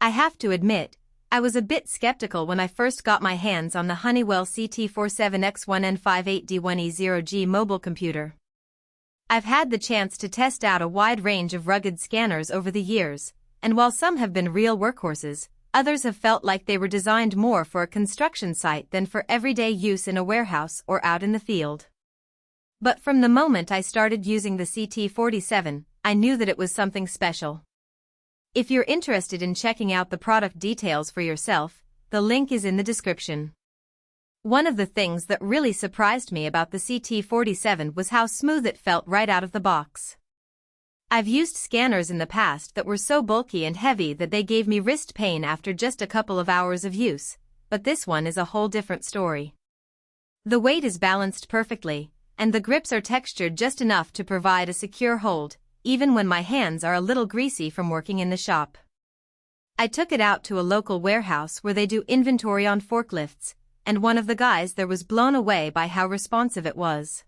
I have to admit, I was a bit skeptical when I first got my hands on the Honeywell CT47-X1N-58D1E0G mobile computer. I've had the chance to test out a wide range of rugged scanners over the years, and while some have been real workhorses, others have felt like they were designed more for a construction site than for everyday use in a warehouse or out in the field. But from the moment I started using the CT47, I knew that it was something special. If you're interested in checking out the product details for yourself, the link is in the description. One of the things that really surprised me about the CT47 was how smooth it felt right out of the box. I've used scanners in the past that were so bulky and heavy that they gave me wrist pain after just a couple of hours of use, but this one is a whole different story. The weight is balanced perfectly, and the grips are textured just enough to provide a secure hold, even when my hands are a little greasy from working in the shop. I took it out to a local warehouse where they do inventory on forklifts, and one of the guys there was blown away by how responsive it was.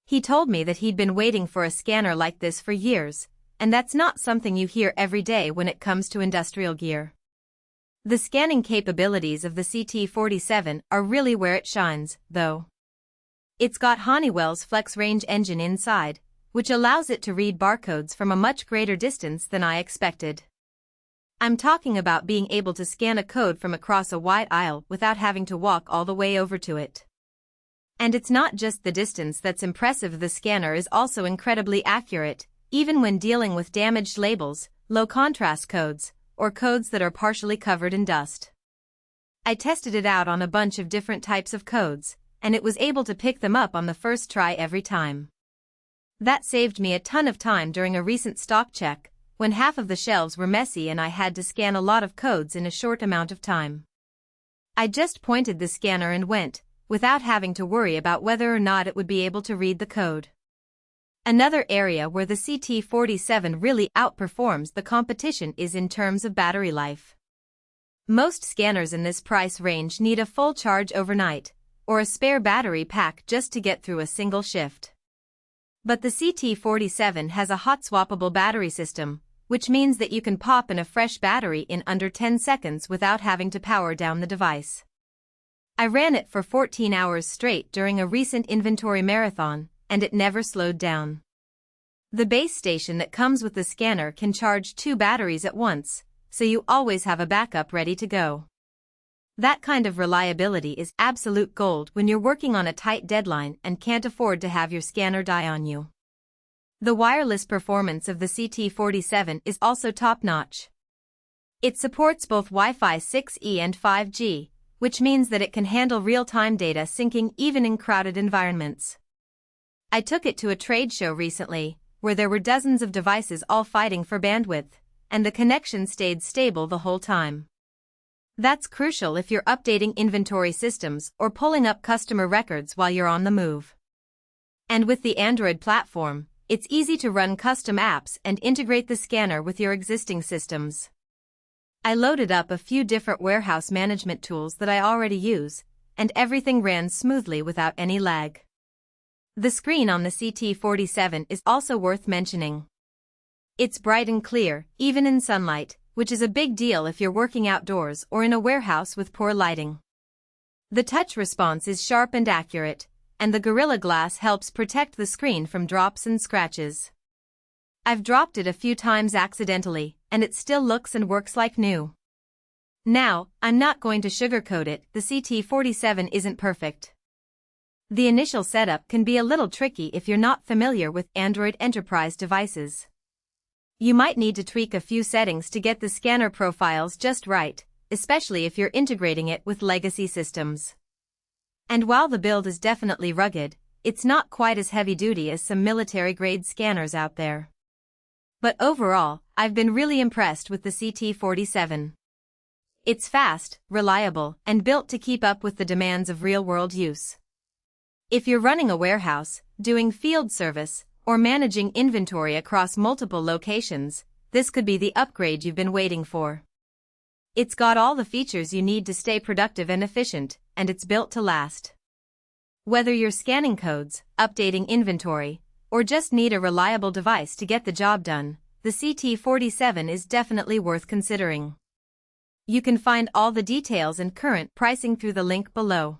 He told me that he'd been waiting for a scanner like this for years, and that's not something you hear every day when it comes to industrial gear. The scanning capabilities of the CT47 are really where it shines, though. It's got Honeywell's Flex Range engine inside, which allows it to read barcodes from a much greater distance than I expected. I'm talking about being able to scan a code from across a wide aisle without having to walk all the way over to it. And it's not just the distance that's impressive, the scanner is also incredibly accurate, even when dealing with damaged labels, low contrast codes, or codes that are partially covered in dust. I tested it out on a bunch of different types of codes, and it was able to pick them up on the first try every time. That saved me a ton of time during a recent stock check, when half of the shelves were messy and I had to scan a lot of codes in a short amount of time. I just pointed the scanner and went, without having to worry about whether or not it would be able to read the code. Another area where the CT47 really outperforms the competition is in terms of battery life. Most scanners in this price range need a full charge overnight, or a spare battery pack just to get through a single shift. But the CT47 has a hot-swappable battery system, which means that you can pop in a fresh battery in under 10 seconds without having to power down the device. I ran it for 14 hours straight during a recent inventory marathon, and it never slowed down. The base station that comes with the scanner can charge 2 batteries at once, so you always have a backup ready to go. That kind of reliability is absolute gold when you're working on a tight deadline and can't afford to have your scanner die on you. The wireless performance of the CT47 is also top-notch. It supports both Wi-Fi 6E and 5G, which means that it can handle real-time data syncing even in crowded environments. I took it to a trade show recently, where there were dozens of devices all fighting for bandwidth, and the connection stayed stable the whole time. That's crucial if you're updating inventory systems or pulling up customer records while you're on the move. And with the Android platform, it's easy to run custom apps and integrate the scanner with your existing systems. I loaded up a few different warehouse management tools that I already use, and everything ran smoothly without any lag. The screen on the CT47 is also worth mentioning. It's bright and clear, even in sunlight, which is a big deal if you're working outdoors or in a warehouse with poor lighting. The touch response is sharp and accurate, and the Gorilla Glass helps protect the screen from drops and scratches. I've dropped it a few times accidentally, and it still looks and works like new. Now, I'm not going to sugarcoat it, the CT47 isn't perfect. The initial setup can be a little tricky if you're not familiar with Android enterprise devices. You might need to tweak a few settings to get the scanner profiles just right, especially if you're integrating it with legacy systems. And while the build is definitely rugged, it's not quite as heavy-duty as some military-grade scanners out there. But overall, I've been really impressed with the CT47. It's fast, reliable, and built to keep up with the demands of real-world use. If you're running a warehouse, doing field service, or managing inventory across multiple locations, this could be the upgrade you've been waiting for. It's got all the features you need to stay productive and efficient, and it's built to last. Whether you're scanning codes, updating inventory, or just need a reliable device to get the job done, the CT47 is definitely worth considering. You can find all the details and current pricing through the link below.